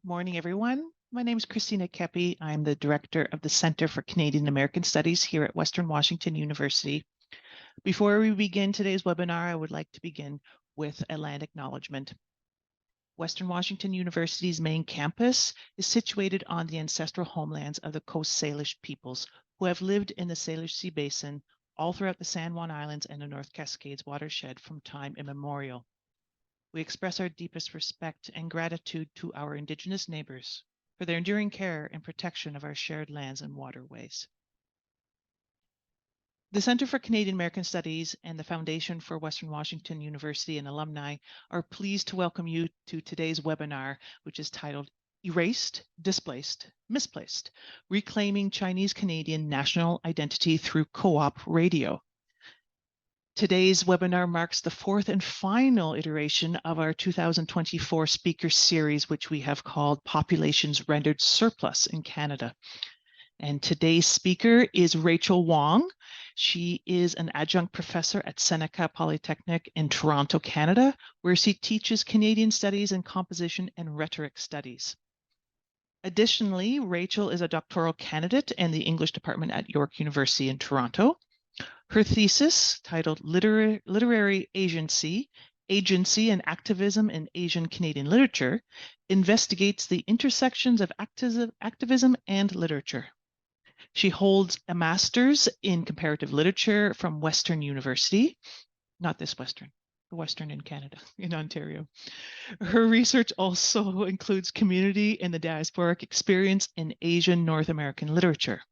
Morning, everyone. My name is Christina Kepi. I'm the director of the Center for Canadian American Studies here at Western Washington University. Before we begin today's webinar, I would like to begin with a land acknowledgement. Western Washington University's main campus is situated on the ancestral homelands of the Coast Salish peoples who have lived in the Salish Sea Basin all throughout the San Juan Islands and the North Cascades watershed from time immemorial. We express our deepest respect and gratitude to our Indigenous neighbors for their enduring care and protection of our shared lands and waterways. The Center for Canadian American Studies and the Foundation for Western Washington University and Alumni are pleased to welcome you to today's webinar, which is titled Erased, Displaced, Misplaced, Reclaiming Chinese Canadian National Identity Through Co-op Radio. Today's webinar marks the fourth and final iteration of our 2024 speaker series, which we have called Populations Rendered Surplus in Canada. And today's speaker is Rachel Wong. She is an adjunct professor at Seneca Polytechnic in Toronto, Canada, where she teaches Canadian Studies and Composition and Rhetoric Studies. Additionally, Rachel is a doctoral candidate in the English department at York University in Toronto. Her thesis, titled Literary Agency and Activism in Asian Canadian Literature, investigates the intersections of activism and literature. She holds a master's in comparative literature from Western University, not this Western, the Western in Canada, in Ontario. Her research also includes community and the diasporic experience in Asian North American literature.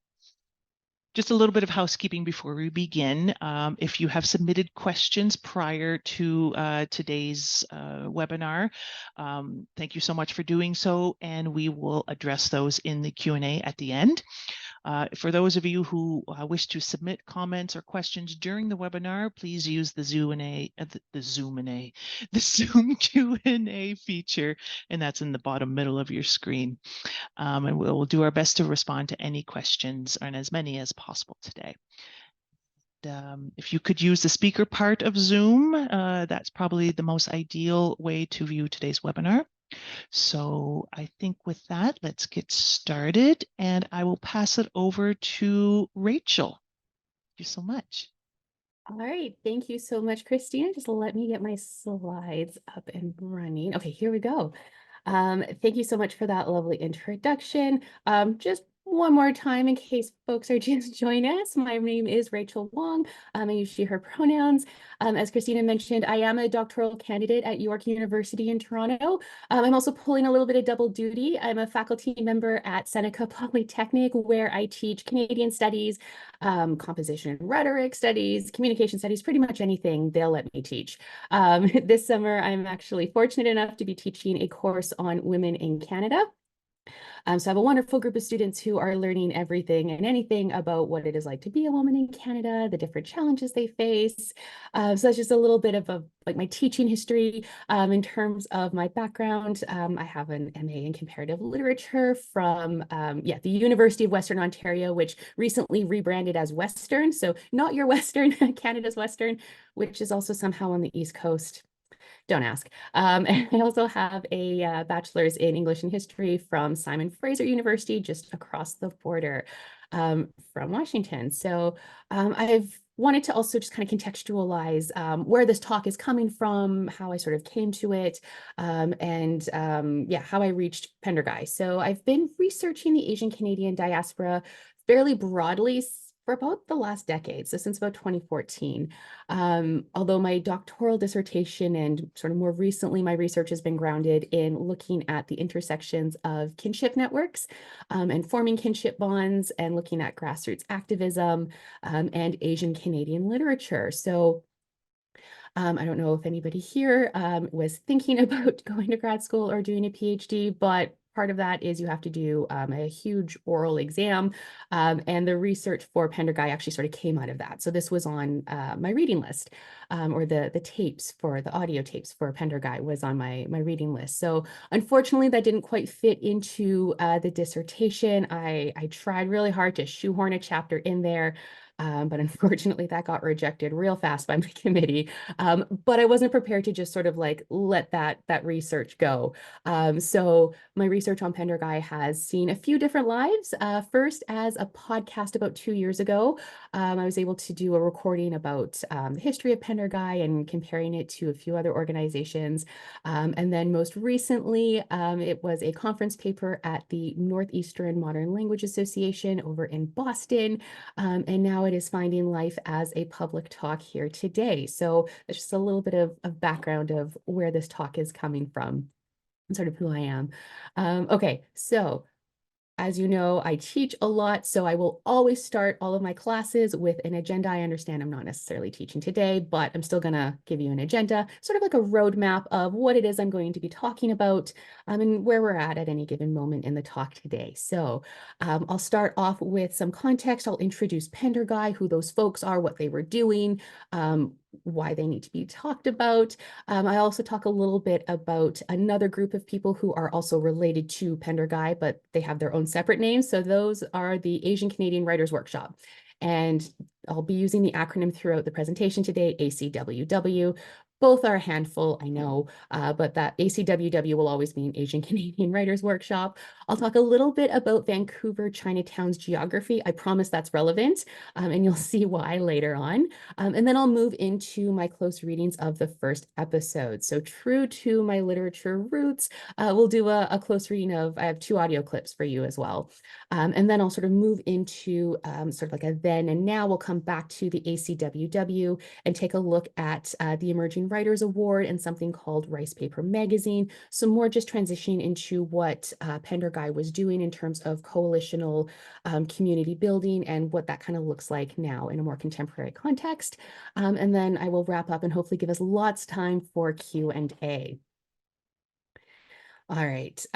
Just a little bit of housekeeping before we begin. If you have submitted questions prior to today's webinar, thank you so much for doing so, and we will address those in the Q&A at the end. For those of you who wish to submit comments or questions during the webinar, please use the Zoom Q&A feature, and that's in the bottom middle of your screen. And we'll do our best to respond to any questions, and as many as possible today. If you could use the speaker part of Zoom, that's probably the most ideal way to view today's webinar. So I think with that, let's get started, and I will pass it over to Rachel. Thank you so much. All right, thank you so much, Christina. Just let me get my slides up and running. Okay, here we go. Thank you so much for that lovely introduction. Just one more time, in case folks are just joining us, my name is Rachel Wong. I use she, her pronouns. As Christina mentioned, I am a doctoral candidate at York University in Toronto. I'm also pulling a little bit of double duty. I'm a faculty member at Seneca Polytechnic, where I teach Canadian Studies, composition and rhetoric studies, communication studies, pretty much anything they'll let me teach. This summer, I'm actually fortunate enough to be teaching a course on women in Canada. So I have a wonderful group of students who are learning everything and anything about what it is like to be a woman in Canada, the different challenges they face. So that's just a little bit of my teaching history. In terms of my background, I have an MA in comparative literature from the University of Western Ontario, which recently rebranded as Western. So not your Western, Canada's Western, which is also somehow on the East Coast. Don't ask. And I also have a bachelor's in English and History from Simon Fraser University, just across the border from Washington. So I've wanted to also just kind of contextualize where this talk is coming from, how I sort of came to it, and how I reached Pender Guy. So I've been researching the Asian Canadian diaspora fairly broadly for about the last decade, so since about 2014. Although my doctoral dissertation and sort of more recently my research has been grounded in looking at the intersections of kinship networks and forming kinship bonds and looking at grassroots activism and Asian Canadian literature. So I don't know if anybody here was thinking about going to grad school or doing a PhD, but part of that is you have to do a huge oral exam, and the research for Pender Guy actually sort of came out of that. So this was on my reading list, or the tapes for the audio tapes for Pender Guy was on my reading list. So unfortunately, that didn't quite fit into the dissertation. I tried really hard to shoehorn a chapter in there. but unfortunately that got rejected real fast by my committee. But I wasn't prepared to just sort of like let that research go. So my research on Pender Guy has seen a few different lives. First, as a podcast about 2 years ago, I was able to do a recording about the history of Pender Guy and comparing it to a few other organizations. And then most recently, it was a conference paper at the Northeastern Modern Language Association over in Boston. And now it is finding life as a public talk here today. So that's just a little bit of background of where this talk is coming from and sort of who I am. Okay, so as you know, I teach a lot, so I will always start all of my classes with an agenda. I understand I'm not necessarily teaching today, but I'm still going to give you an agenda, sort of like a roadmap of what it is I'm going to be talking about and where we're at any given moment in the talk today. So I'll start off with some context. I'll introduce Pender Guy, who those folks are, what they were doing, why they need to be talked about. I also talk a little bit about another group of people who are also related to Pender Guy, but they have their own separate names. So those are the Asian Canadian Writers Workshop. And I'll be using the acronym throughout the presentation today, ACWW. Both are a handful, I know, but that ACWW will always be an Asian Canadian Writers Workshop. I'll talk a little bit about Vancouver Chinatown's geography. I promise that's relevant, and you'll see why later on. And then I'll move into my close readings of the first episode. So true to my literature roots, we'll do a close reading of, I have 2 audio clips for you as well. And then I'll sort of move into sort of like a then and now. We'll come back to the ACWW and take a look at the Emerging Writers Award and something called Rice Paper Magazine. So more just transitioning into what Pender Guy was doing in terms of coalitional community building and what that kind of looks like now in a more contemporary context. And then I will wrap up and hopefully give us lots of time for Q&A. All right.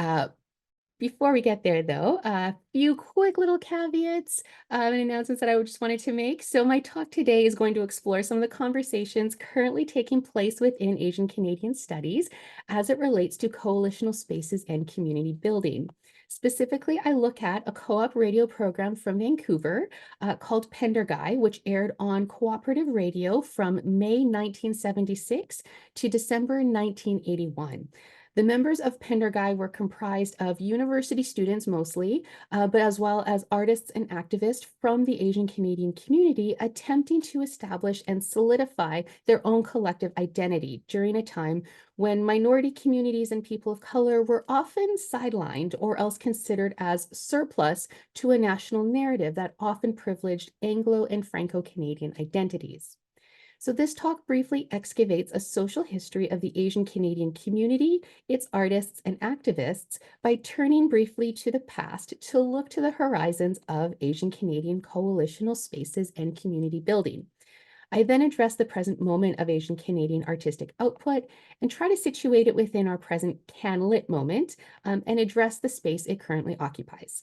Before we get there, though, a few quick little caveats and announcements that I just wanted to make. So my talk today is going to explore some of the conversations currently taking place within Asian Canadian studies as it relates to coalitional spaces and community building. Specifically, I look at a co-op radio program from Vancouver called Pender Guy, which aired on cooperative radio from May 1976 to December 1981. The members of Pender Guy were comprised of university students mostly, but as well as artists and activists from the Asian Canadian community attempting to establish and solidify their own collective identity during a time when minority communities and people of color were often sidelined or else considered as surplus to a national narrative that often privileged Anglo and Franco-Canadian identities. So this talk briefly excavates a social history of the Asian Canadian community, its artists and activists, by turning briefly to the past to look to the horizons of Asian Canadian coalitional spaces and community building. I then address the present moment of Asian Canadian artistic output and try to situate it within our present CanLit moment and address the space it currently occupies.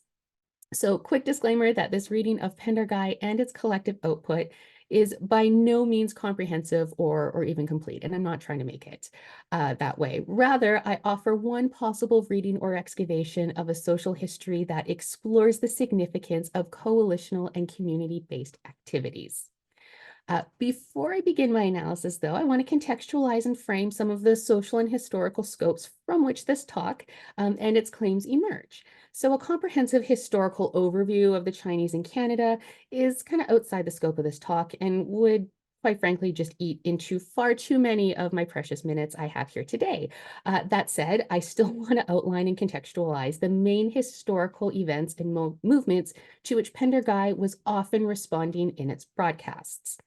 So quick disclaimer that this reading of Pender Guy and its collective output is by no means comprehensive or even complete, and I'm not trying to make it that way. Rather, I offer one possible reading or excavation of a social history that explores the significance of coalitional and community-based activities. Before I begin my analysis, though, I want to contextualize and frame some of the social and historical scopes from which this talk and its claims emerge. So a comprehensive historical overview of the Chinese in Canada is kind of outside the scope of this talk and would, quite frankly, just eat into far too many of my precious minutes I have here today. That said, I still want to outline and contextualize the main historical events and movements to which Pender Guy was often responding in its broadcasts.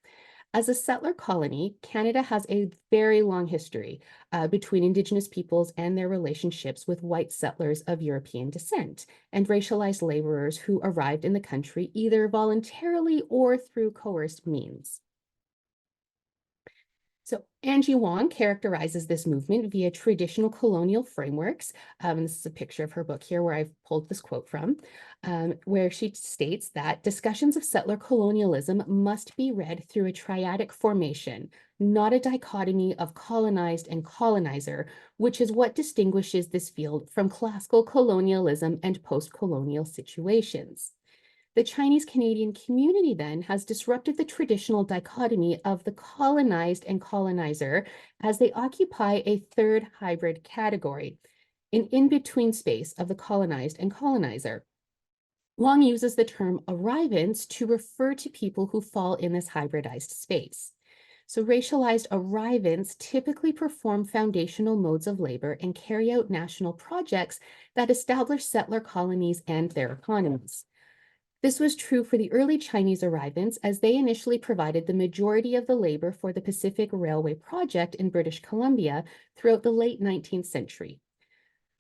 As a settler colony, Canada has a very long history between Indigenous peoples and their relationships with white settlers of European descent and racialized laborers who arrived in the country either voluntarily or through coerced means. So Angie Wong characterizes this movement via traditional colonial frameworks. This is a picture of her book here where I've pulled this quote from, where she states that discussions of settler colonialism must be read through a triadic formation, not a dichotomy of colonized and colonizer, which is what distinguishes this field from classical colonialism and post-colonial situations. The Chinese Canadian community then has disrupted the traditional dichotomy of the colonized and colonizer as they occupy a third hybrid category, an in-between space of the colonized and colonizer. Wong uses the term arrivants to refer to people who fall in this hybridized space. So racialized arrivants typically perform foundational modes of labor and carry out national projects that establish settler colonies and their economies. This was true for the early Chinese arrivants, as they initially provided the majority of the labor for the Pacific Railway project in British Columbia throughout the late 19th century.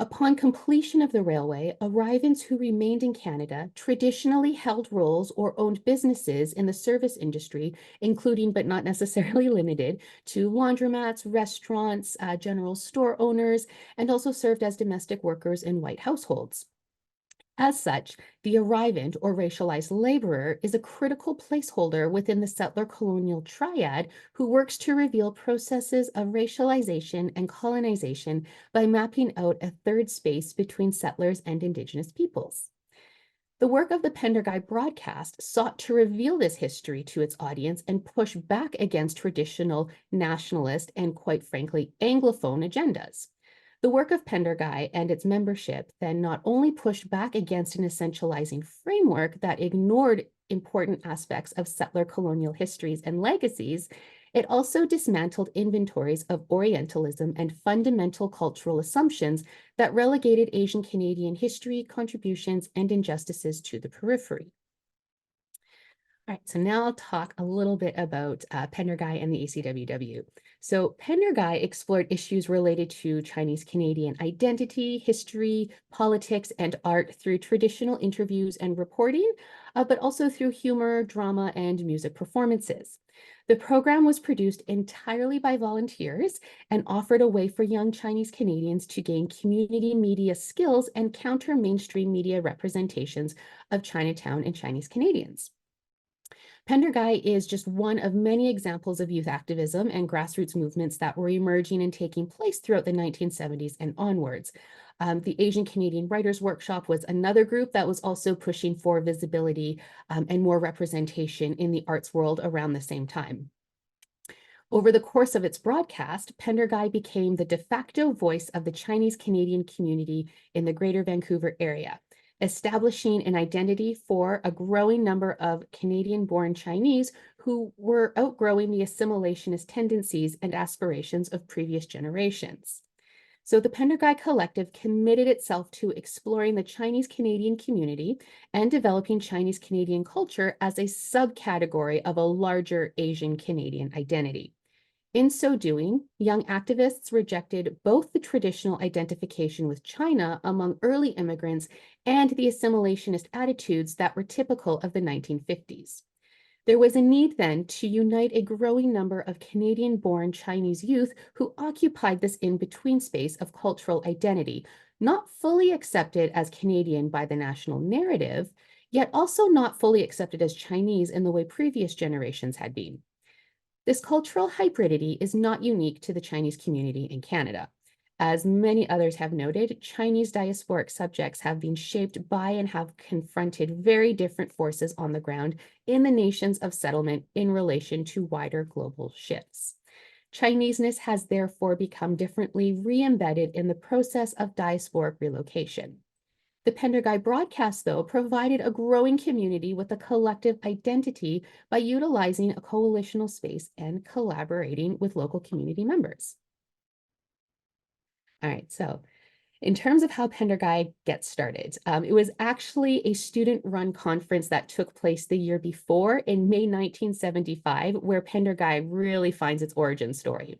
Upon completion of the railway, arrivants who remained in Canada traditionally held roles or owned businesses in the service industry, including but not necessarily limited to laundromats, restaurants, general store owners, and also served as domestic workers in white households. As such, the arrivant or racialized laborer is a critical placeholder within the settler colonial triad who works to reveal processes of racialization and colonization by mapping out a third space between settlers and Indigenous peoples. The work of the Pender Guy broadcast sought to reveal this history to its audience and push back against traditional nationalist and, quite frankly, Anglophone agendas. The work of Pender Guy and its membership then not only pushed back against an essentializing framework that ignored important aspects of settler colonial histories and legacies, it also dismantled inventories of Orientalism and fundamental cultural assumptions that relegated Asian Canadian history, contributions, and injustices to the periphery. All right, so now I'll talk a little bit about Pender Guy and the ACWW. So Pender Guy explored issues related to Chinese Canadian identity, history, politics, and art through traditional interviews and reporting, but also through humor, drama, and music performances. The program was produced entirely by volunteers and offered a way for young Chinese Canadians to gain community media skills and counter mainstream media representations of Chinatown and Chinese Canadians. Pender Guy is just one of many examples of youth activism and grassroots movements that were emerging and taking place throughout the 1970s and onwards. The Asian Canadian Writers Workshop was another group that was also pushing for visibility and more representation in the arts world around the same time. Over the course of its broadcast, Pender Guy became the de facto voice of the Chinese Canadian community in the Greater Vancouver area, establishing an identity for a growing number of Canadian-born Chinese who were outgrowing the assimilationist tendencies and aspirations of previous generations. So the Pender Guy Collective committed itself to exploring the Chinese Canadian community and developing Chinese Canadian culture as a subcategory of a larger Asian Canadian identity. In so doing, young activists rejected both the traditional identification with China among early immigrants and the assimilationist attitudes that were typical of the 1950s. There was a need then to unite a growing number of Canadian-born Chinese youth who occupied this in-between space of cultural identity, not fully accepted as Canadian by the national narrative, yet also not fully accepted as Chinese in the way previous generations had been. This cultural hybridity is not unique to the Chinese community in Canada. As many others have noted, Chinese diasporic subjects have been shaped by and have confronted very different forces on the ground in the nations of settlement in relation to wider global shifts. Chineseness has therefore become differently re-embedded in the process of diasporic relocation. The Pender Guy broadcast, though, provided a growing community with a collective identity by utilizing a coalitional space and collaborating with local community members. All right, so in terms of how Pender Guy gets started, it was actually a student-run conference that took place the year before in May 1975, where Pender Guy really finds its origin story.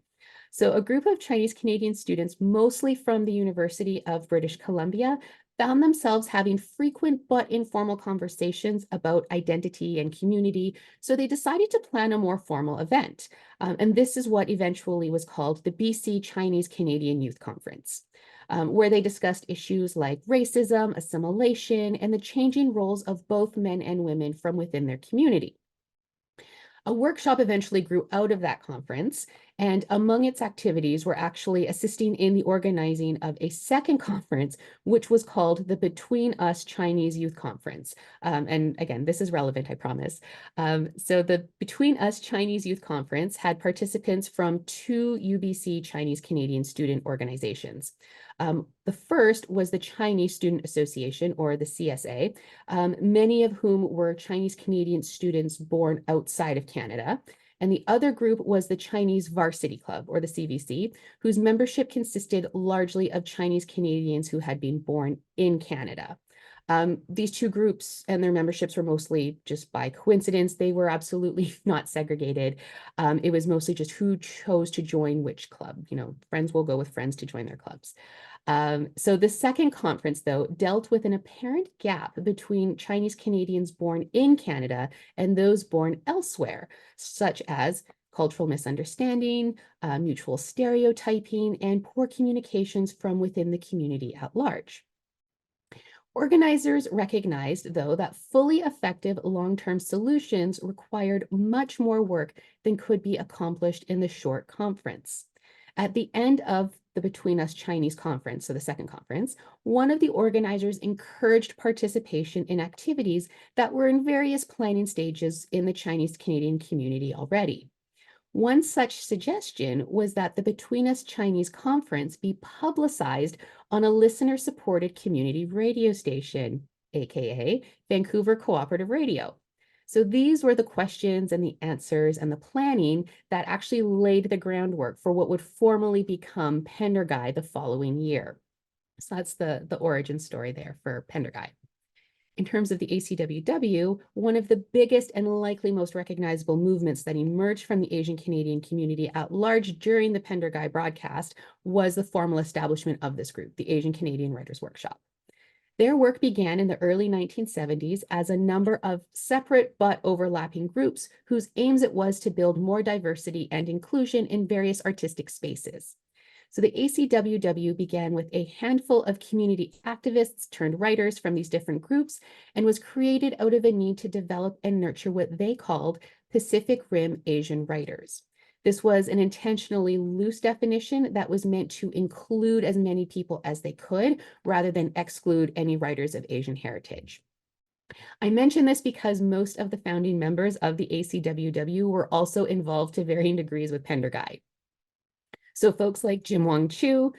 So a group of Chinese Canadian students, mostly from the University of British Columbia, found themselves having frequent but informal conversations about identity and community, so they decided to plan a more formal event. And this is what eventually was called the BC Chinese Canadian Youth Conference, where they discussed issues like racism, assimilation, and the changing roles of both men and women from within their community. A workshop eventually grew out of that conference, and among its activities were actually assisting in the organizing of a second conference, which was called the Between Us Chinese Youth Conference. And again, this is relevant, I promise. So the Between Us Chinese Youth Conference had participants from two UBC Chinese Canadian student organizations. The first was the Chinese Student Association, or the CSA, many of whom were Chinese Canadian students born outside of Canada. And the other group was the Chinese Varsity Club, or the CVC, whose membership consisted largely of Chinese Canadians who had been born in Canada. These two groups and their memberships were mostly just by coincidence. They were absolutely not segregated. It was mostly just who chose to join which club. You know, friends will go with friends to join their clubs. So the second conference, though, dealt with an apparent gap between Chinese Canadians born in Canada and those born elsewhere, such as cultural misunderstanding, mutual stereotyping, and poor communications from within the community at large. Organizers recognized, though, that fully effective long-term solutions required much more work than could be accomplished in the short conference. At the end of the Between Us Chinese conference, so the second conference, one of the organizers encouraged participation in activities that were in various planning stages in the Chinese Canadian community already. One such suggestion was that the Between Us Chinese conference be publicized on a listener-supported community radio station, aka Vancouver Cooperative Radio. So these were the questions and the answers and the planning that actually laid the groundwork for what would formally become Pender Guy the following year. So that's the origin story there for Pender Guy. In terms of the ACWW, one of the biggest and likely most recognizable movements that emerged from the Asian Canadian community at large during the Pender Guy broadcast was the formal establishment of this group, the Asian Canadian Writers' Workshop. Their work began in the early 1970s as a number of separate but overlapping groups whose aims it was to build more diversity and inclusion in various artistic spaces. So the ACWW began with a handful of community activists turned writers from these different groups and was created out of a need to develop and nurture what they called Pacific Rim Asian writers. This was an intentionally loose definition that was meant to include as many people as they could, rather than exclude any writers of Asian heritage. I mention this because most of the founding members of the ACWW were also involved to varying degrees with Pender Guy. So folks like Jim Wong Chu,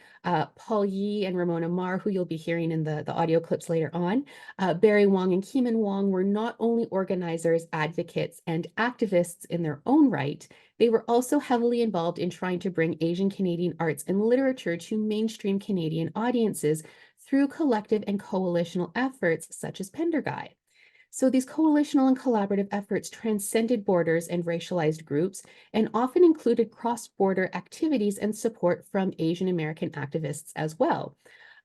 Paul Yee, and Ramona Mar, who you'll be hearing in the audio clips later on, Barry Wong and Keeman Wong were not only organizers, advocates, and activists in their own right, they were also heavily involved in trying to bring Asian Canadian arts and literature to mainstream Canadian audiences through collective and coalitional efforts such as Pender Guy. So these coalitional and collaborative efforts transcended borders and racialized groups and often included cross-border activities and support from Asian American activists as well,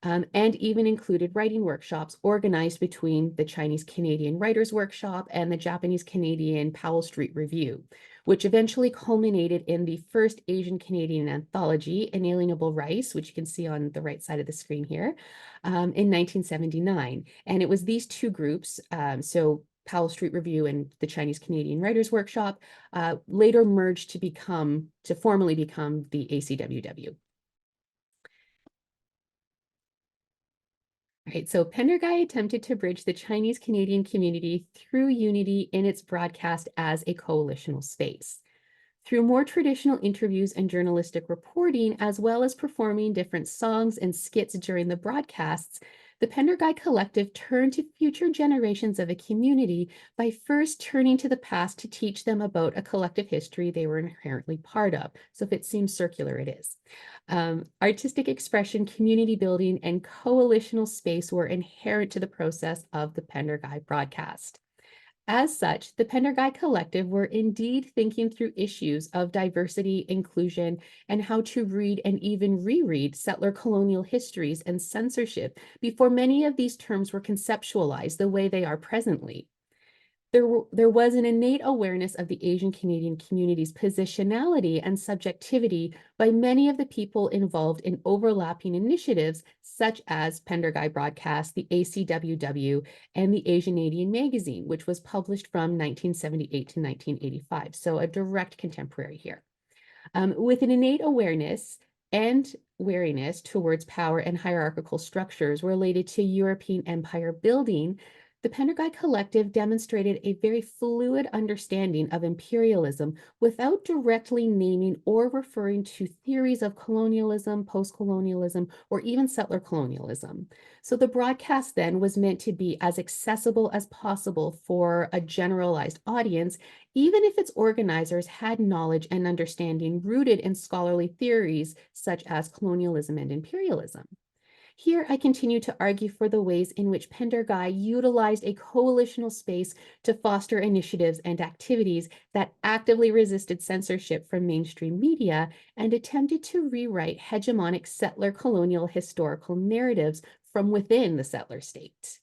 and even included writing workshops organized between the Chinese Canadian Writers' Workshop and the Japanese Canadian Powell Street Review, which eventually culminated in the first Asian Canadian anthology, Inalienable Rice, which you can see on the right side of the screen here, in 1979. And it was these two groups, so Powell Street Review and the Chinese Canadian Writers' Workshop, later merged to formally become the ACWW. Right, so Pender Guy attempted to bridge the Chinese Canadian community through unity in its broadcast as a coalitional space. Through more traditional interviews and journalistic reporting, as well as performing different songs and skits during the broadcasts, the Pender Guy Collective turned to future generations of a community by first turning to the past to teach them about a collective history they were inherently part of. So if it seems circular, it is. Artistic expression, community building, and coalitional space were inherent to the process of the Pender Guy broadcast. As such, the Pender Guy Collective were indeed thinking through issues of diversity, inclusion, and how to read and even reread settler colonial histories and censorship before many of these terms were conceptualized the way they are presently. There was an innate awareness of the Asian Canadian community's positionality and subjectivity by many of the people involved in overlapping initiatives such as Pender Guy Broadcast, the ACWW, and the Asian Canadian Magazine, which was published from 1978 to 1985. So a direct contemporary here. With an innate awareness and wariness towards power and hierarchical structures related to European empire building, the Pender Guy Collective demonstrated a very fluid understanding of imperialism without directly naming or referring to theories of colonialism, post-colonialism, or even settler colonialism. So the broadcast then was meant to be as accessible as possible for a generalized audience, even if its organizers had knowledge and understanding rooted in scholarly theories such as colonialism and imperialism. Here, I continue to argue for the ways in which Pender Guy utilized a coalitional space to foster initiatives and activities that actively resisted censorship from mainstream media and attempted to rewrite hegemonic settler colonial historical narratives from within the settler state.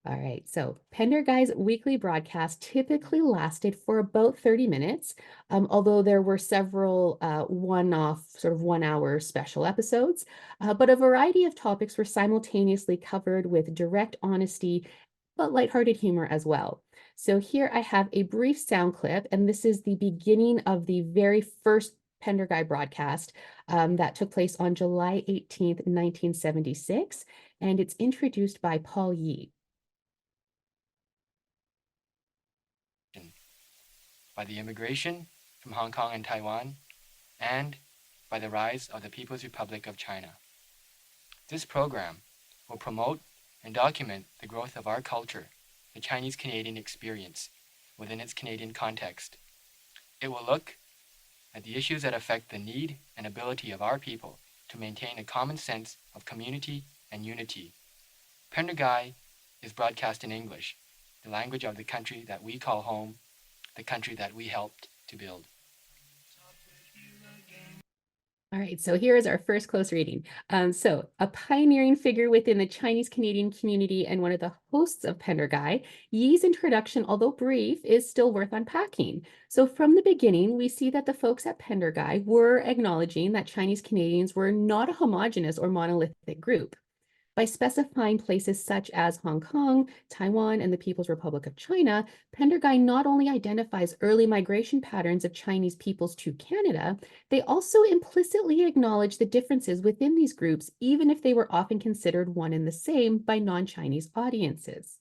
All right, so Pender Guy's weekly broadcast typically lasted for about 30 minutes, although there were several one-off sort of 1-hour special episodes, but a variety of topics were simultaneously covered with direct honesty, but lighthearted humor as well. So here I have a brief sound clip, and this is the beginning of the very first Pender Guy broadcast that took place on July 18th, 1976, and it's introduced by Paul Yee. By the immigration from Hong Kong and Taiwan, and by the rise of the People's Republic of China. This program will promote and document the growth of our culture, the Chinese Canadian experience, within its Canadian context. It will look at the issues that affect the need and ability of our people to maintain a common sense of community and unity. Pender Guy is broadcast in English, the language of the country that we call home, the country that we helped to build. All right, so here is our first close reading. So a pioneering figure within the Chinese Canadian community and one of the hosts of Pender Guy, Yee's introduction, although brief, is still worth unpacking. So from the beginning, we see that the folks at Pender Guy were acknowledging that Chinese Canadians were not a homogeneous or monolithic group. By specifying places such as Hong Kong, Taiwan, and the People's Republic of China, Pender Guy not only identifies early migration patterns of Chinese peoples to Canada, they also implicitly acknowledge the differences within these groups, even if they were often considered one and the same by non-Chinese audiences.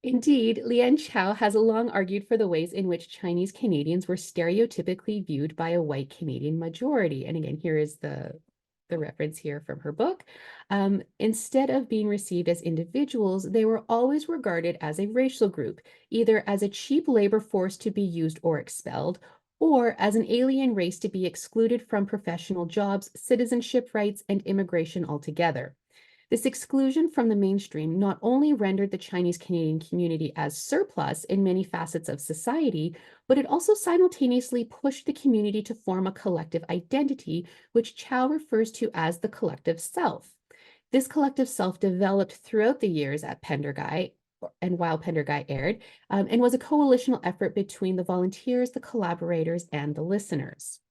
Indeed, Lian Chao has long argued for the ways in which Chinese Canadians were stereotypically viewed by a white Canadian majority. And again, here is the reference here from her book. Instead of being received as individuals, they were always regarded as a racial group, either as a cheap labor force to be used or expelled, or as an alien race to be excluded from professional jobs, citizenship rights, and immigration altogether. This exclusion from the mainstream not only rendered the Chinese Canadian community as surplus in many facets of society, but it also simultaneously pushed the community to form a collective identity, which Chow refers to as the collective self. This collective self developed throughout the years at Pender Guy and while Pender Guy aired, and was a coalitional effort between the volunteers, the collaborators, and the listeners.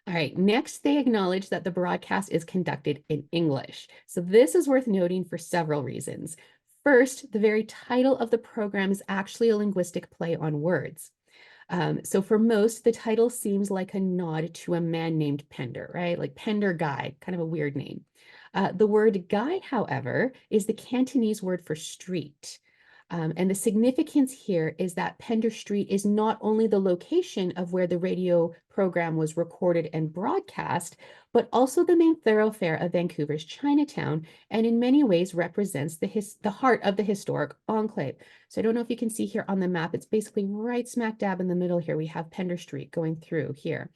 All right, next they acknowledge that the broadcast is conducted in English. So this is worth noting for several reasons. First, the very title of the program is actually a linguistic play on words. So for most, the title seems like a nod to a man named Pender, right? Like Pender Guy, kind of a weird name. The word guy, however, is the Cantonese word for street. And the significance here is that Pender Street is not only the location of where the radio program was recorded and broadcast, but also the main thoroughfare of Vancouver's Chinatown, and in many ways represents the heart of the historic enclave. So I don't know if you can see here on the map, it's basically right smack dab in the middle here. We have Pender Street going through here.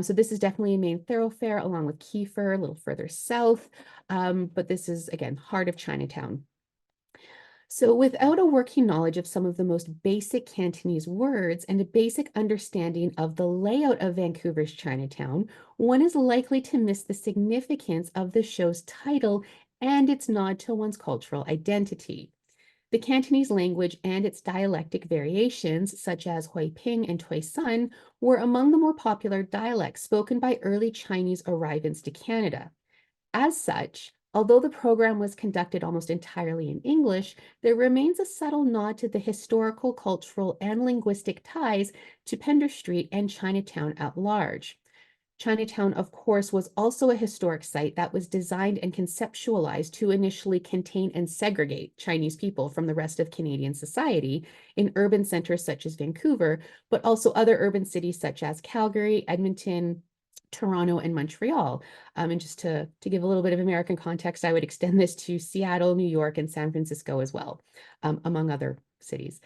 So this is definitely a main thoroughfare along with Kiefer, a little further south, but this is, again, heart of Chinatown. So, without a working knowledge of some of the most basic Cantonese words and a basic understanding of the layout of Vancouver's Chinatown, one is likely to miss the significance of the show's title and its nod to one's cultural identity. The Cantonese language and its dialectic variations, such as Hui Ping and Tui Sun, were among the more popular dialects spoken by early Chinese arrivants to Canada. As such, although the program was conducted almost entirely in English, there remains a subtle nod to the historical, cultural, and linguistic ties to Pender Street and Chinatown at large. Chinatown, of course, was also a historic site that was designed and conceptualized to initially contain and segregate Chinese people from the rest of Canadian society in urban centers such as Vancouver, but also other urban cities such as Calgary, Edmonton, Toronto, and Montreal. And just to give a little bit of American context, I would extend this to Seattle, New York, and San Francisco as well, among other cities.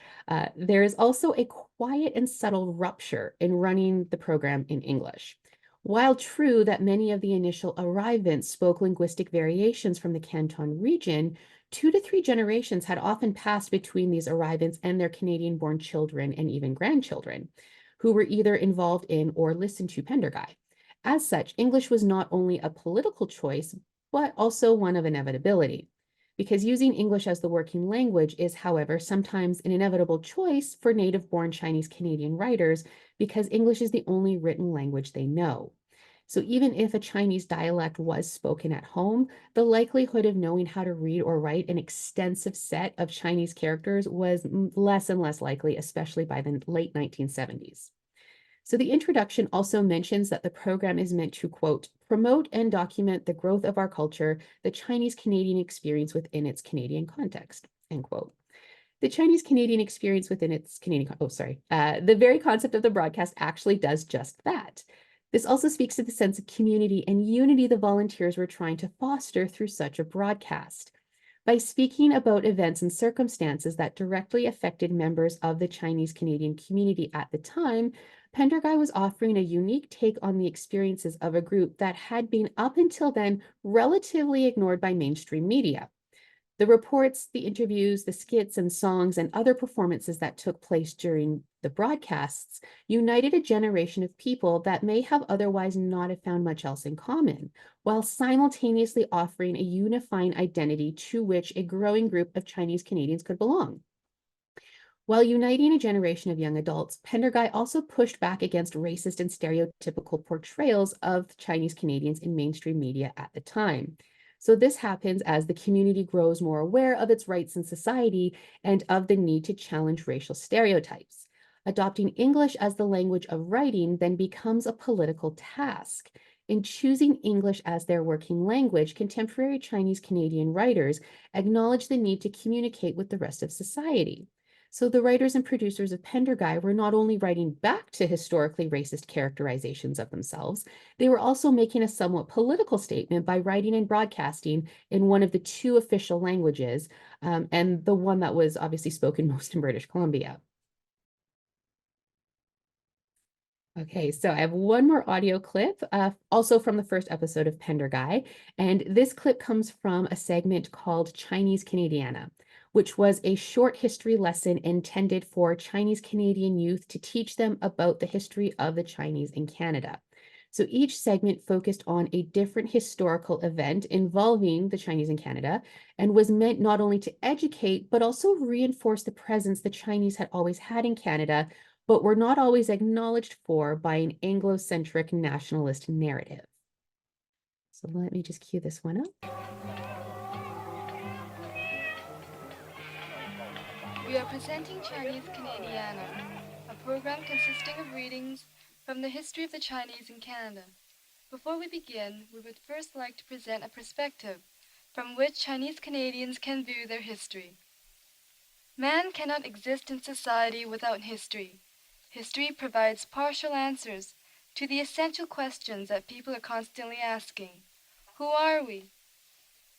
There is also a quiet and subtle rupture in running the program in English. While true that many of the initial arrivants spoke linguistic variations from the Canton region, 2 to 3 generations had often passed between these arrivants and their Canadian-born children and even grandchildren, who were either involved in or listened to Pender Guy. As such, English was not only a political choice, but also one of inevitability. Because using English as the working language is, however, sometimes an inevitable choice for native-born Chinese Canadian writers, because English is the only written language they know. So even if a Chinese dialect was spoken at home, the likelihood of knowing how to read or write an extensive set of Chinese characters was less and less likely, especially by the late 1970s. So the introduction also mentions that the program is meant to, quote, promote and document the growth of our culture, the Chinese Canadian experience within its Canadian context, end quote. The Chinese Canadian experience within its Canadian, the very concept of the broadcast actually does just that. This also speaks to the sense of community and unity the volunteers were trying to foster through such a broadcast. By speaking about events and circumstances that directly affected members of the Chinese Canadian community at the time, Pender Guy was offering a unique take on the experiences of a group that had been up until then relatively ignored by mainstream media. The reports, the interviews, the skits and songs and other performances that took place during the broadcasts united a generation of people that may have otherwise not have found much else in common, while simultaneously offering a unifying identity to which a growing group of Chinese Canadians could belong. While uniting a generation of young adults, Pender Guy also pushed back against racist and stereotypical portrayals of Chinese Canadians in mainstream media at the time. So this happens as the community grows more aware of its rights in society and of the need to challenge racial stereotypes. Adopting English as the language of writing then becomes a political task. In choosing English as their working language, contemporary Chinese Canadian writers acknowledge the need to communicate with the rest of society. So the writers and producers of Pender Guy were not only writing back to historically racist characterizations of themselves, they were also making a somewhat political statement by writing and broadcasting in one of the 2 official languages, and the one that was obviously spoken most in British Columbia. Okay, so I have one more audio clip, also from the first episode of Pender Guy, and this clip comes from a segment called Chinese Canadiana, which was a short history lesson intended for Chinese Canadian youth to teach them about the history of the Chinese in Canada. So each segment focused on a different historical event involving the Chinese in Canada and was meant not only to educate, but also reinforce the presence the Chinese had always had in Canada, but were not always acknowledged for by an Anglo-centric nationalist narrative. So let me just cue this one up. We are presenting Chinese Canadiana, a program consisting of readings from the history of the Chinese in Canada. Before we begin, we would first like to present a perspective from which Chinese Canadians can view their history. Man cannot exist in society without history. History provides partial answers to the essential questions that people are constantly asking. Who are we?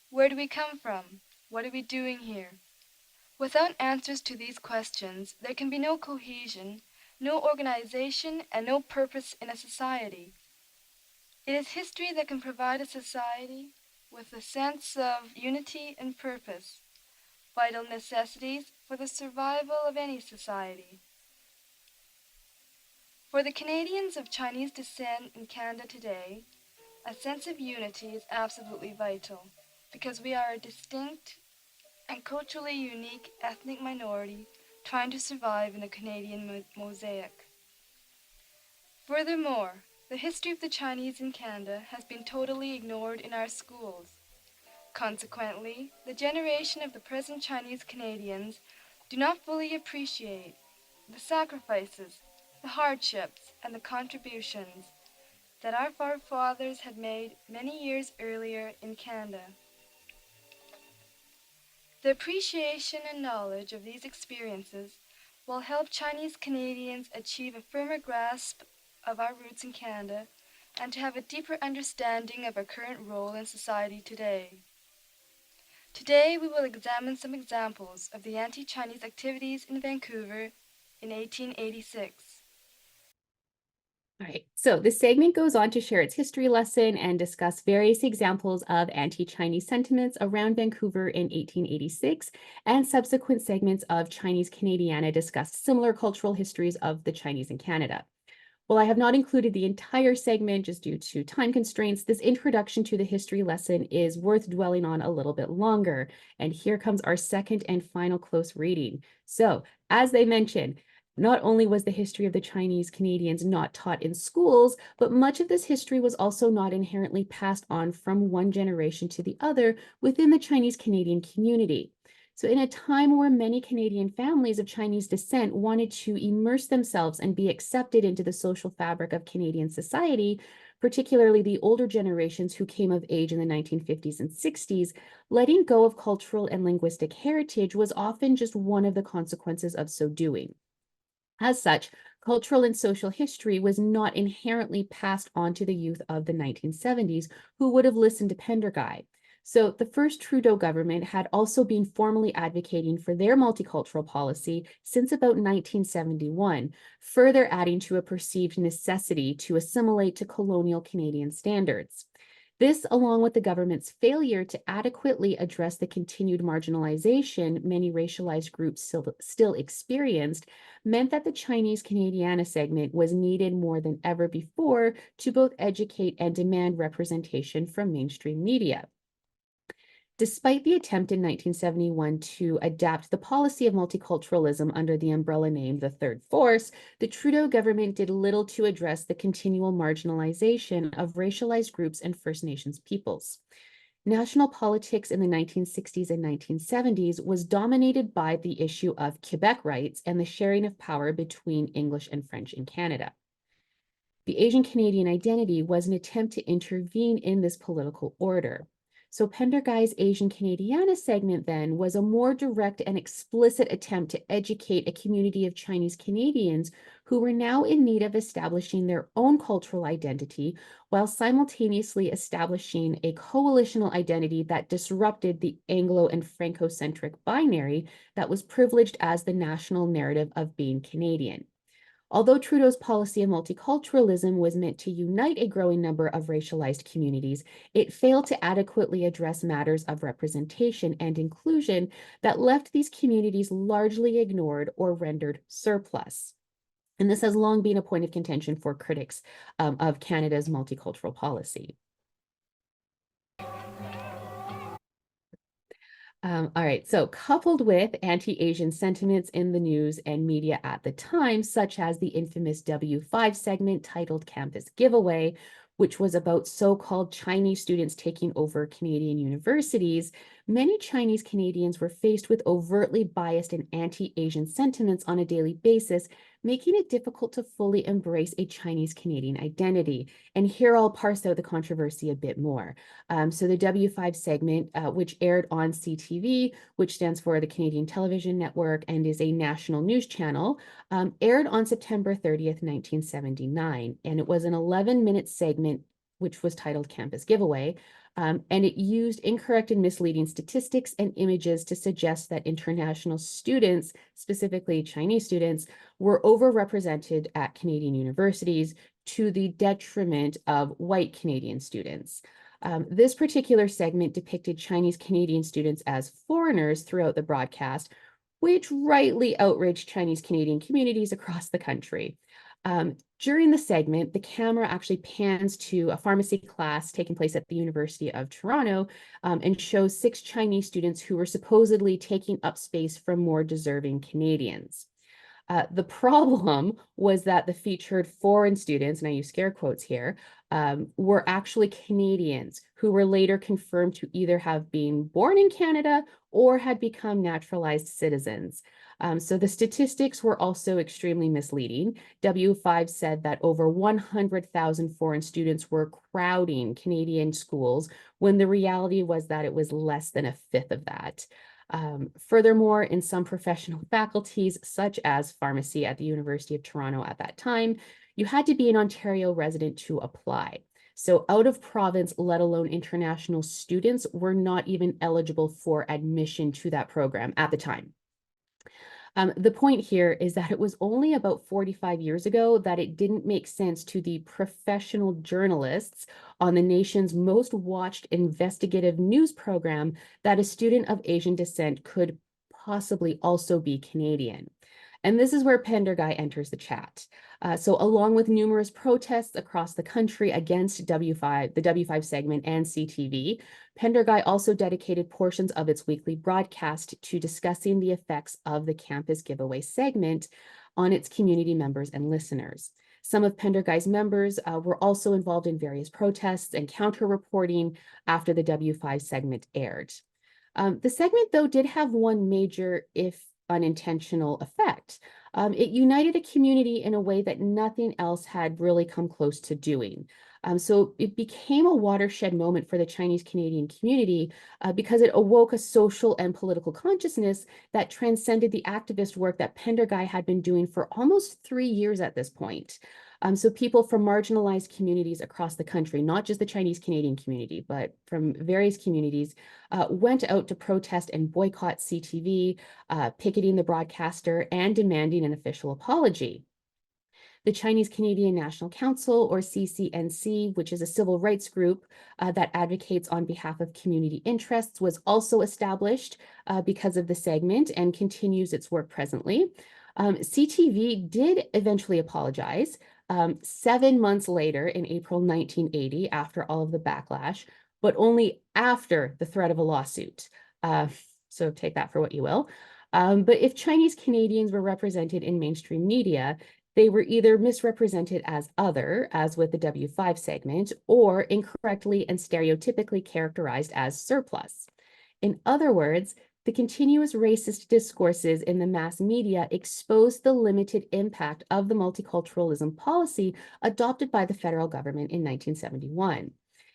Where do we come from? What are we doing here? Without answers to these questions, there can be no cohesion, no organization, and no purpose in a society. It is history that can provide a society with a sense of unity and purpose. vital necessities for the survival of any society. For the Canadians of Chinese descent in Canada today, a sense of unity is absolutely vital because we are a distinct and culturally unique ethnic minority trying to survive in a Canadian mosaic. Furthermore, the history of the Chinese in Canada has been totally ignored in our schools. Consequently, the generation of the present Chinese Canadians do not fully appreciate the sacrifices, the hardships, and the contributions that our forefathers had made many years earlier in Canada. The appreciation and knowledge of these experiences will help Chinese Canadians achieve a firmer grasp of our roots in Canada and to have a deeper understanding of our current role in society today. Today, we will examine some examples of the anti-Chinese activities in Vancouver in 1886. All right, so this segment goes on to share its history lesson and discuss various examples of anti-Chinese sentiments around Vancouver in 1886, and subsequent segments of Chinese Canadiana discuss similar cultural histories of the Chinese in Canada. While I have not included the entire segment just due to time constraints, this introduction to the history lesson is worth dwelling on a little bit longer. And here comes our second and final close reading. So, as they mentioned, not only was the history of the Chinese Canadians not taught in schools, but much of this history was also not inherently passed on from one generation to the other within the Chinese Canadian community. So in a time where many Canadian families of Chinese descent wanted to immerse themselves and be accepted into the social fabric of Canadian society, particularly the older generations who came of age in the 1950s and 60s, letting go of cultural and linguistic heritage was often just one of the consequences of so doing. As such, cultural and social history was not inherently passed on to the youth of the 1970s who would have listened to Pender Guy. So the first Trudeau government had also been formally advocating for their multicultural policy since about 1971, further adding to a perceived necessity to assimilate to colonial Canadian standards. This, along with the government's failure to adequately address the continued marginalization many racialized groups still experienced, meant that the Chinese Canadiana segment was needed more than ever before to both educate and demand representation from mainstream media. Despite the attempt in 1971 to adapt the policy of multiculturalism under the umbrella name the Third Force, the Trudeau government did little to address the continual marginalization of racialized groups and First Nations peoples. National politics in the 1960s and 1970s was dominated by the issue of Quebec rights and the sharing of power between English and French in Canada. The Asian Canadian identity was an attempt to intervene in this political order. So Pender Guy's Asian Canadiana segment then was a more direct and explicit attempt to educate a community of Chinese Canadians who were now in need of establishing their own cultural identity while simultaneously establishing a coalitional identity that disrupted the Anglo and Franco-centric binary that was privileged as the national narrative of being Canadian. Although Trudeau's policy of multiculturalism was meant to unite a growing number of racialized communities, it failed to adequately address matters of representation and inclusion that left these communities largely ignored or rendered surplus. And this has long been a point of contention for critics of Canada's multicultural policy. All right, so coupled with anti-Asian sentiments in the news and media at the time, such as the infamous W5 segment titled Campus Giveaway, which was about so-called Chinese students taking over Canadian universities, many Chinese Canadians were faced with overtly biased and anti-Asian sentiments on a daily basis, making it difficult to fully embrace a Chinese Canadian identity. And here I'll parse out the controversy a bit more. So the W5 segment, which aired on CTV, which stands for the Canadian Television Network and is a national news channel, aired on September 30th, 1979. And it was an 11-minute segment which was titled Campus Giveaway. And it used incorrect and misleading statistics and images to suggest that international students, specifically Chinese students, were overrepresented at Canadian universities to the detriment of white Canadian students. This particular segment depicted Chinese Canadian students as foreigners throughout the broadcast, which rightly outraged Chinese Canadian communities across the country. During the segment, the camera actually pans to a pharmacy class taking place at the University of Toronto and shows 6 Chinese students who were supposedly taking up space from more deserving Canadians. The problem was that the featured foreign students, and I use scare quotes here, were actually Canadians who were later confirmed to either have been born in Canada or had become naturalized citizens. So the statistics were also extremely misleading. W5 said that over 100,000 foreign students were crowding Canadian schools, when the reality was that it was less than a fifth of that. Furthermore, in some professional faculties, such as pharmacy at the University of Toronto at that time, you had to be an Ontario resident to apply. So out of province, let alone international students, were not even eligible for admission to that program at the time. The point here is that it was only about 45 years ago that it didn't make sense to the professional journalists on the nation's most watched investigative news program that a student of Asian descent could possibly also be Canadian. And this is where Pender Guy enters the chat. So along with numerous protests across the country against W5, the W5 segment and CTV, Pender Guy also dedicated portions of its weekly broadcast to discussing the effects of the campus giveaway segment on its community members and listeners. Some of Pender Guy's members were also involved in various protests and counter-reporting after the W5 segment aired. The segment, though, did have one major, if unintentional, effect. It united a community in a way that nothing else had really come close to doing. So it became a watershed moment for the Chinese Canadian community because it awoke a social and political consciousness that transcended the activist work that Pender Guy had been doing for almost 3 years at this point. So people from marginalized communities across the country, not just the Chinese Canadian community, but from various communities, went out to protest and boycott CTV, picketing the broadcaster and demanding an official apology. The Chinese Canadian National Council, or CCNC, which is a civil rights group that advocates on behalf of community interests, was also established because of the segment and continues its work presently. CTV did eventually apologize 7 months later, in April 1980, after all of the backlash, but only after the threat of a lawsuit. So take that for what you will. But if Chinese Canadians were represented in mainstream media, they were either misrepresented as other, as with the W5 segment, or incorrectly and stereotypically characterized as surplus. In other words, the continuous racist discourses in the mass media exposed the limited impact of the multiculturalism policy adopted by the federal government in 1971.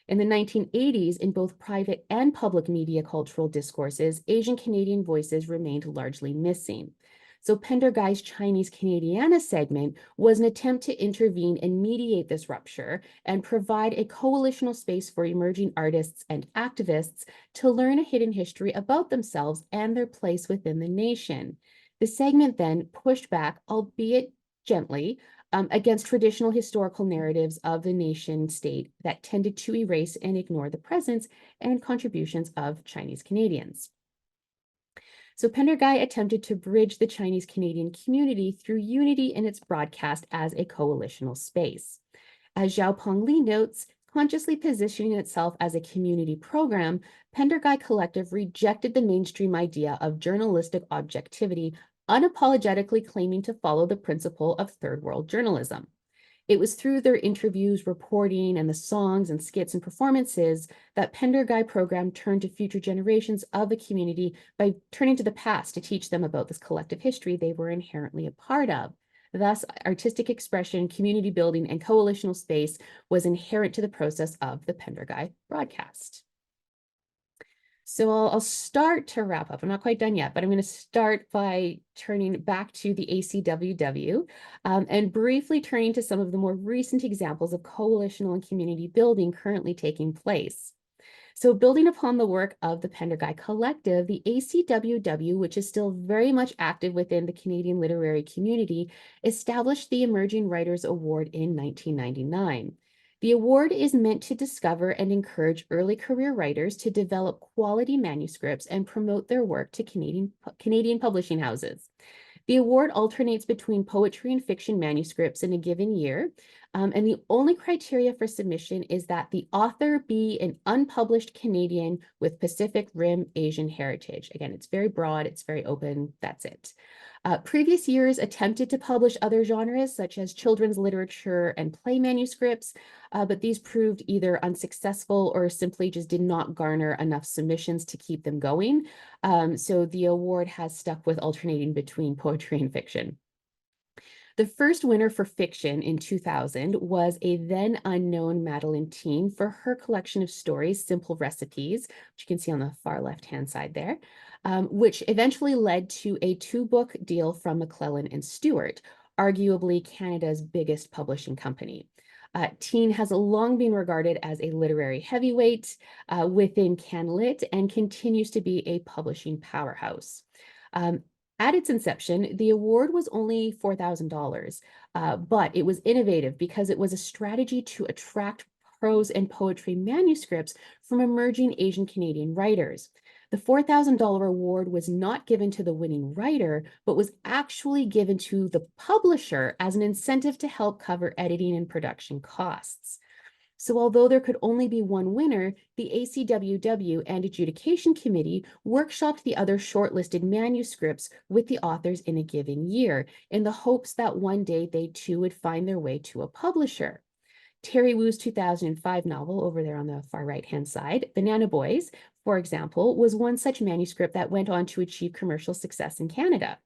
In the 1980s, in both private and public media cultural discourses, Asian Canadian voices remained largely missing. So Pender Guy's Chinese Canadiana segment was an attempt to intervene and mediate this rupture and provide a coalitional space for emerging artists and activists to learn a hidden history about themselves and their place within the nation. The segment then pushed back, albeit gently, against traditional historical narratives of the nation state that tended to erase and ignore the presence and contributions of Chinese Canadians. So Pender Guy attempted to bridge the Chinese Canadian community through unity in its broadcast as a coalitional space. As Xiaopeng Li notes, consciously positioning itself as a community program, Pender Guy Collective rejected the mainstream idea of journalistic objectivity, unapologetically claiming to follow the principle of third world journalism. It was through their interviews, reporting, and the songs and skits and performances that Pender Guy program turned to future generations of the community by turning to the past to teach them about this collective history they were inherently a part of. Thus, artistic expression, community building, and coalitional space was inherent to the process of the Pender Guy broadcast. So I'll start to wrap up. I'm not quite done yet, but I'm going to start by turning back to the ACWW and briefly turning to some of the more recent examples of coalitional and community building currently taking place. So building upon the work of the Pender Guy Collective, the ACWW, which is still very much active within the Canadian literary community, established the Emerging Writers Award in 1999. The award is meant to discover and encourage early career writers to develop quality manuscripts and promote their work to Canadian publishing houses. The award alternates between poetry and fiction manuscripts in a given year, and the only criteria for submission is that the author be an unpublished Canadian with Pacific Rim Asian heritage. Again, it's very broad, it's very open, that's it. Previous years attempted to publish other genres such as children's literature and play manuscripts, but these proved either unsuccessful or simply just did not garner enough submissions to keep them going. So the award has stuck with alternating between poetry and fiction. The first winner for fiction in 2000 was a then unknown Madeline Teen for her collection of stories, Simple Recipes, which you can see on the far left-hand side there, which eventually led to a 2-book deal from McClellan and Stewart, arguably Canada's biggest publishing company. Teen has long been regarded as a literary heavyweight within CanLit and continues to be a publishing powerhouse. At its inception, the award was only $4,000, but it was innovative because it was a strategy to attract prose and poetry manuscripts from emerging Asian Canadian writers. The $4,000 award was not given to the winning writer, but was actually given to the publisher as an incentive to help cover editing and production costs. So although there could only be one winner, the ACWW and Adjudication Committee workshopped the other shortlisted manuscripts with the authors in a given year in the hopes that one day they too would find their way to a publisher. Terry Wu's 2005 novel over there on the far right-hand side, Banana Boys, for example, was one such manuscript that went on to achieve commercial success in Canada.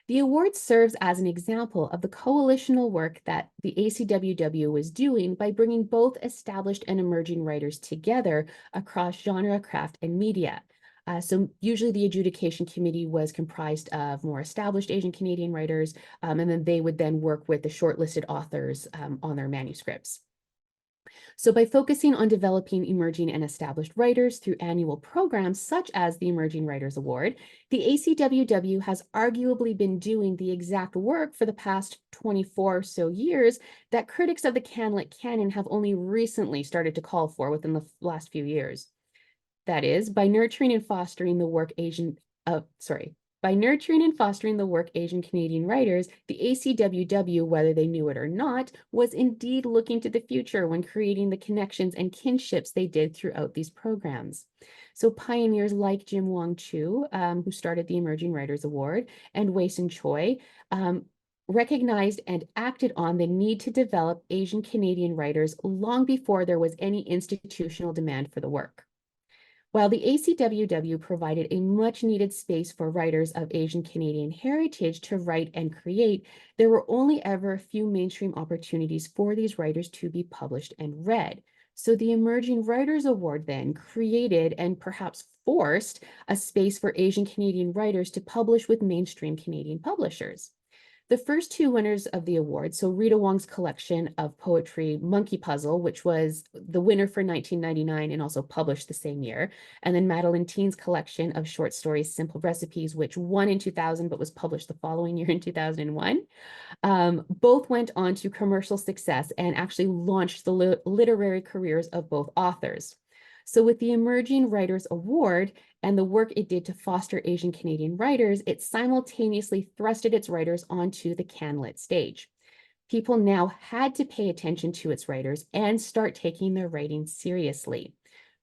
The award serves as an example of the coalitional work that the ACWW was doing by bringing both established and emerging writers together across genre, craft, and media. So usually the adjudication committee was comprised of more established Asian Canadian writers, and then they would then work with the shortlisted authors on their manuscripts. So by focusing on developing emerging and established writers through annual programs such as the Emerging Writers Award, the ACWW has arguably been doing the exact work for the past 24 or so years that critics of the CanLit canon have only recently started to call for within the last few years. That is, by nurturing and fostering the work Asian Canadian writers, the ACWW, whether they knew it or not, was indeed looking to the future when creating the connections and kinships they did throughout these programs. So pioneers like Jim Wong Chu, who started the Emerging Writers Award, and Wei-Sun Choi, recognized and acted on the need to develop Asian Canadian writers long before there was any institutional demand for the work. While the ACWW provided a much-needed space for writers of Asian Canadian heritage to write and create, there were only ever a few mainstream opportunities for these writers to be published and read. So the Emerging Writers Award then created and perhaps forced a space for Asian Canadian writers to publish with mainstream Canadian publishers. The first 2 winners of the award, so Rita Wong's collection of poetry, Monkey Puzzle, which was the winner for 1999 and also published the same year, and then Madeline Teen's collection of short stories, Simple Recipes, which won in 2000 but was published the following year in 2001. Both went on to commercial success and actually launched the literary careers of both authors. So with the Emerging Writers Award and the work it did to foster Asian Canadian writers, it simultaneously thrusted its writers onto the CanLit stage. People now had to pay attention to its writers and start taking their writing seriously.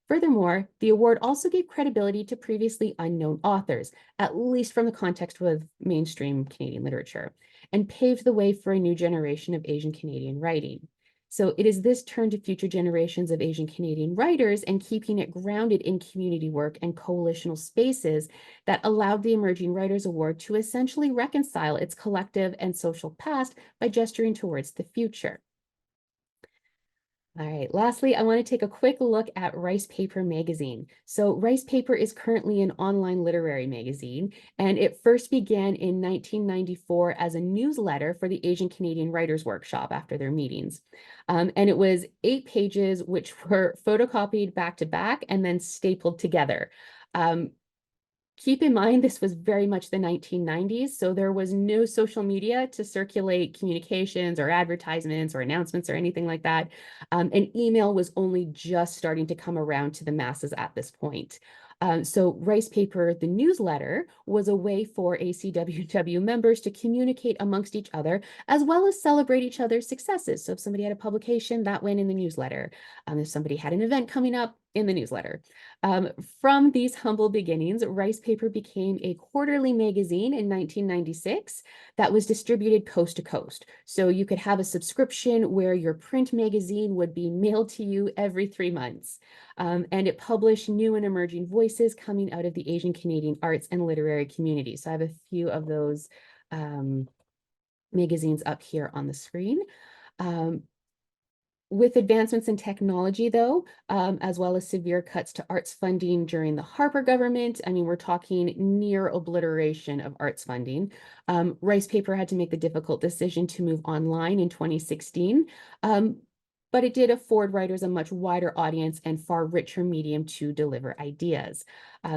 Furthermore, the award also gave credibility to previously unknown authors, at least from the context of mainstream Canadian literature, and paved the way for a new generation of Asian Canadian writing. So it is this turn to future generations of Asian Canadian writers and keeping it grounded in community work and coalitional spaces that allowed the Emerging Writers Award to essentially reconcile its collective and social past by gesturing towards the future. All right, lastly, I want to take a quick look at Rice Paper magazine. So Rice Paper is currently an online literary magazine, and it first began in 1994 as a newsletter for the Asian Canadian Writers Workshop after their meetings. And it was 8 pages, which were photocopied back to back and then stapled together. Keep in mind, this was very much the 1990s, so there was no social media to circulate communications or advertisements or announcements or anything like that. And email was only just starting to come around to the masses at this point. So Rice Paper, the newsletter, was a way for ACWW members to communicate amongst each other, as well as celebrate each other's successes. So if somebody had a publication, that went in the newsletter. If somebody had an event coming up, in the newsletter. From these humble beginnings, Rice Paper became a quarterly magazine in 1996 that was distributed coast to coast. So you could have a subscription where your print magazine would be mailed to you every 3 months. And it published new and emerging voices coming out of the Asian Canadian arts and literary community. So I have a few of those magazines up here on the screen. With advancements in technology, though, as well as severe cuts to arts funding during the Harper government, I mean, we're talking near obliteration of arts funding. Rice Paper had to make the difficult decision to move online in 2016, but it did afford writers a much wider audience and far richer medium to deliver ideas.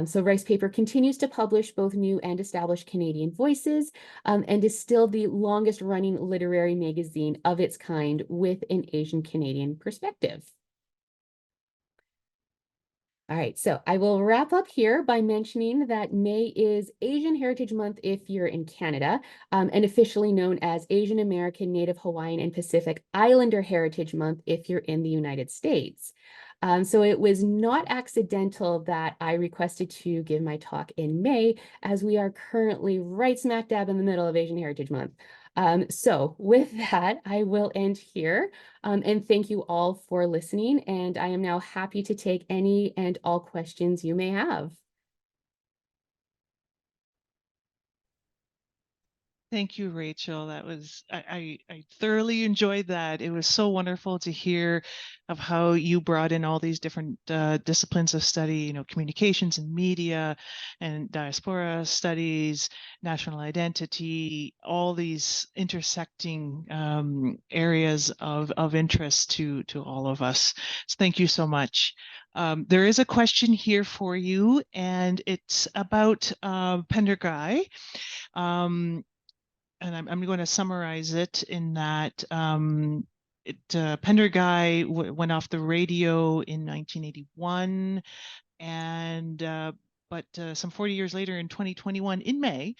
So Rice Paper continues to publish both new and established Canadian voices, and is still the longest running literary magazine of its kind with an Asian Canadian perspective. All right, so I will wrap up here by mentioning that May is Asian Heritage Month if you're in Canada, and officially known as Asian American, Native Hawaiian, and Pacific Islander Heritage Month if you're in the United States. So it was not accidental that I requested to give my talk in May, as we are currently right smack dab in the middle of Asian Heritage Month. So with that, I will end here. And thank you all for listening. And I am now happy to take any and all questions you may have. Thank you, Rachel. That was, I thoroughly enjoyed that. It was so wonderful to hear of how you brought in all these different disciplines of study, you know, communications and media and diaspora studies, national identity, all these intersecting areas of interest to all of us. So thank you so much. There is a question here for you, and it's about Pender Guy. And I'm going to summarize it in that Pender Guy went off the radio in 1981, and but some 40 years later in 2021 in May,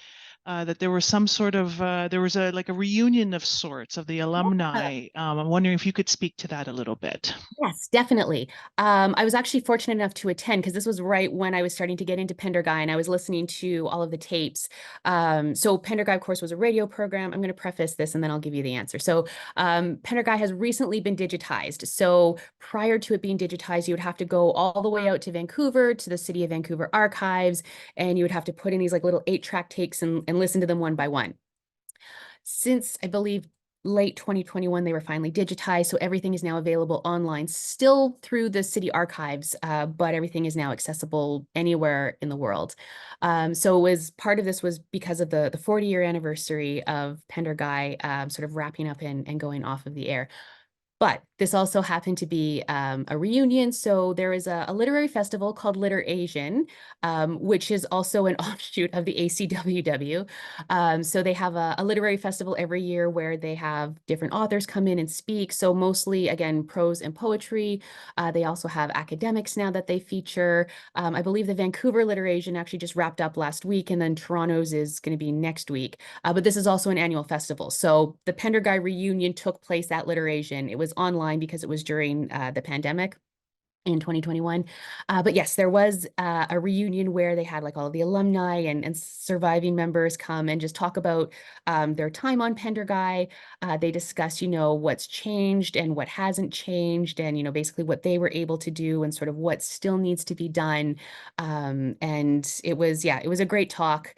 that there was some sort of there was a like a reunion of sorts of the alumni. I'm wondering if you could speak to that a little bit. Yes, definitely. I was actually fortunate enough to attend because this was right when I was starting to get into Pender Guy and I was listening to all of the tapes. So Pender Guy, of course, was a radio program. I'm going to preface this and then I'll give you the answer. So Pender Guy has recently been digitized. So prior to it being digitized, you would have to go all the way out to Vancouver, to the City of Vancouver archives, and you would have to put in these like little 8-track takes and listen to them one by one. Since I believe late 2021, they were finally digitized. So everything is now available online, still through the city archives, but everything is now accessible anywhere in the world. So it was part of this was because of the 40-year anniversary of Pender Guy sort of wrapping up and going off of the air. But this also happened to be a reunion. So there is a literary festival called Liter Asian, which is also an offshoot of the ACWW. So they have a literary festival every year where they have different authors come in and speak. So mostly, again, prose and poetry. They also have academics now that they feature. I believe the Vancouver Liter Asian actually just wrapped up last week, and then Toronto's is going to be next week. But this is also an annual festival. So the Pender Guy reunion took place at Liter Asian. It was online because it was during the pandemic in 2021. But yes, there was a reunion where they had like all the alumni and surviving members come and just talk about their time on Pender Guy. They discuss, you know, what's changed and what hasn't changed, and, you know, basically what they were able to do and sort of what still needs to be done. And it was, yeah, it was a great talk.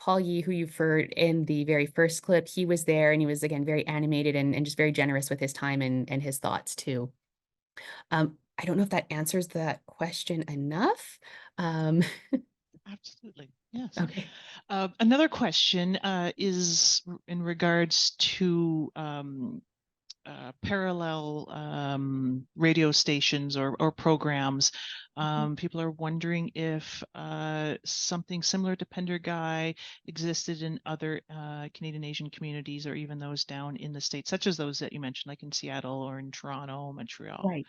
Paul Yee, who you've heard in the very first clip, he was there and he was, again, very animated and just very generous with his time and his thoughts too. I don't know if that answers that question enough. Absolutely. Yes. Okay. Another question is in regards to parallel radio stations or programs. People are wondering if something similar to Pender Guy existed in other Canadian Asian communities, or even those down in the States, such as those that you mentioned, like in Seattle or in Toronto, Montreal. Right.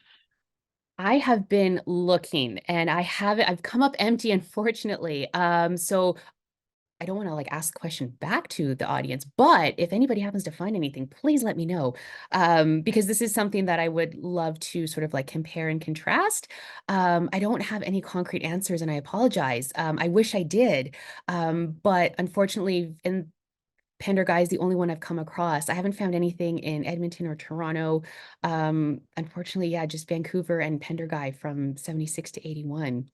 I have been looking and I've come up empty, unfortunately. So I don't want to like ask a question back to the audience, but if anybody happens to find anything, please let me know. Because this is something that I would love to sort of like compare and contrast. I don't have any concrete answers and I apologize. I wish I did. But unfortunately, in Pender Guy is the only one I've come across. I haven't found anything in Edmonton or Toronto. Unfortunately, yeah, just Vancouver and Pender Guy from 76 to 81.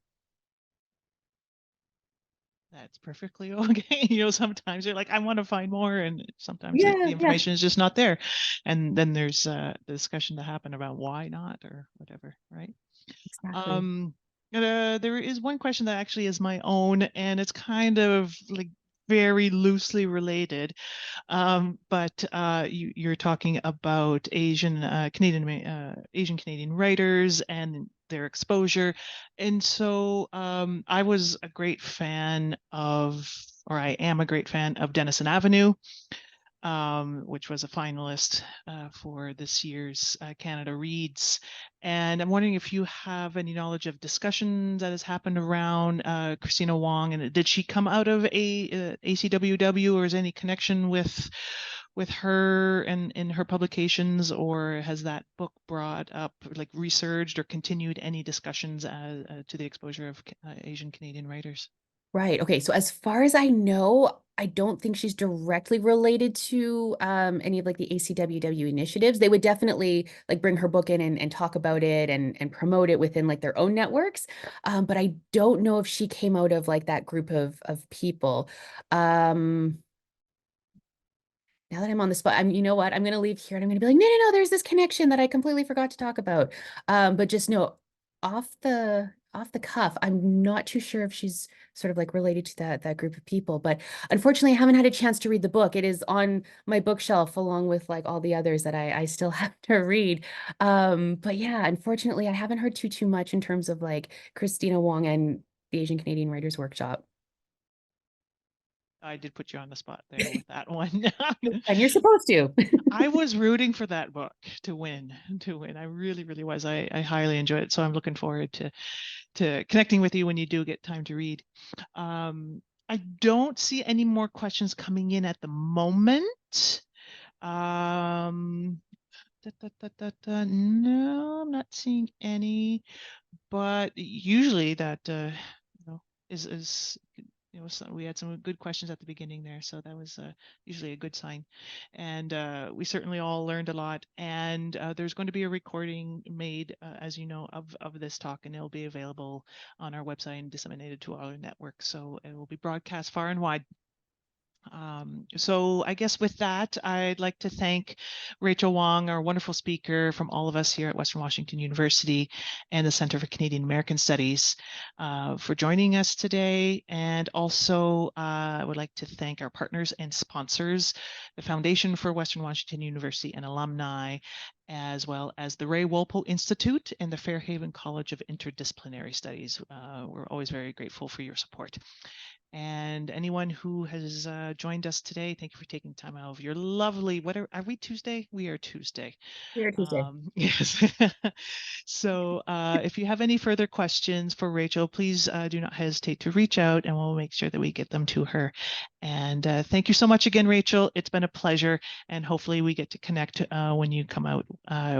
That's perfectly okay. Sometimes you're like, I want to find more, and sometimes Yeah, the yeah. information is just not there. And then there's the discussion to happen about why not or whatever, right? Exactly. There is one question that actually is my own, and it's kind of like very loosely related. But you're talking about Asian Canadian writers and their exposure, and so I was a great fan of, or I am a great fan of Denison Avenue, which was a finalist for this year's Canada Reads. And I'm wondering if you have any knowledge of discussion that has happened around Christina Wong, and did she come out of ACWW, or is any connection with her and in her publications, or has that book brought up, like, resurged or continued any discussions to the exposure of Asian Canadian writers? Right. Okay. So as far as I know, I don't think she's directly related to any of like the ACWW initiatives. They would definitely like bring her book in and talk about it and promote it within like their own networks. But I don't know if she came out of like that group of people. Um, Now that I'm on the spot, you know what? I'm going to leave here and I'm going to be like, no, no, no, there's this connection that I completely forgot to talk about. But just know off the cuff, I'm not too sure if she's sort of like related to that group of people. But unfortunately, I haven't had a chance to read the book. It is on my bookshelf along with like all the others that I still have to read. But yeah, unfortunately, I haven't heard too much in terms of like Christina Wong and the Asian Canadian Writers Workshop. I did put you on the spot there with that one. And you're supposed to. I was rooting for that book to win. I really, really was. I highly enjoyed it. So I'm looking forward to connecting with you when you do get time to read. I don't see any more questions coming in at the moment. No, I'm not seeing any. But usually that is so we had some good questions at the beginning there, so that was usually a good sign. And we certainly all learned a lot. And there's going to be a recording made, as you know, of this talk, and it'll be available on our website and disseminated to our network. So it will be broadcast far and wide. So I guess with that, I'd like to thank Rachel Wong, our wonderful speaker, from all of us here at Western Washington University and the Center for Canadian American Studies, for joining us today. And also I would like to thank our partners and sponsors, the Foundation for Western Washington University and Alumni, as well as the Ray Walpole Institute and the Fairhaven College of Interdisciplinary Studies. We're always very grateful for your support. And anyone who has joined us today, thank you for taking time out of your lovely, are we Tuesday? We are Tuesday. Here Tuesday. Yes. So if you have any further questions for Rachel, please do not hesitate to reach out, and we'll make sure that we get them to her. And thank you so much again, Rachel. It's been a pleasure, and hopefully we get to connect when you come out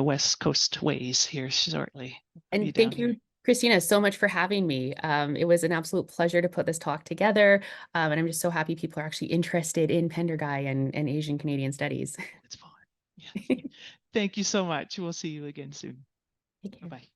West Coast ways here shortly. And thank you, Christina, so much for having me. It was an absolute pleasure to put this talk together. And I'm just so happy people are actually interested in Pender Guy and Asian Canadian studies. It's fun. Yes. Thank you so much. We'll see you again soon. Take care. Bye-bye.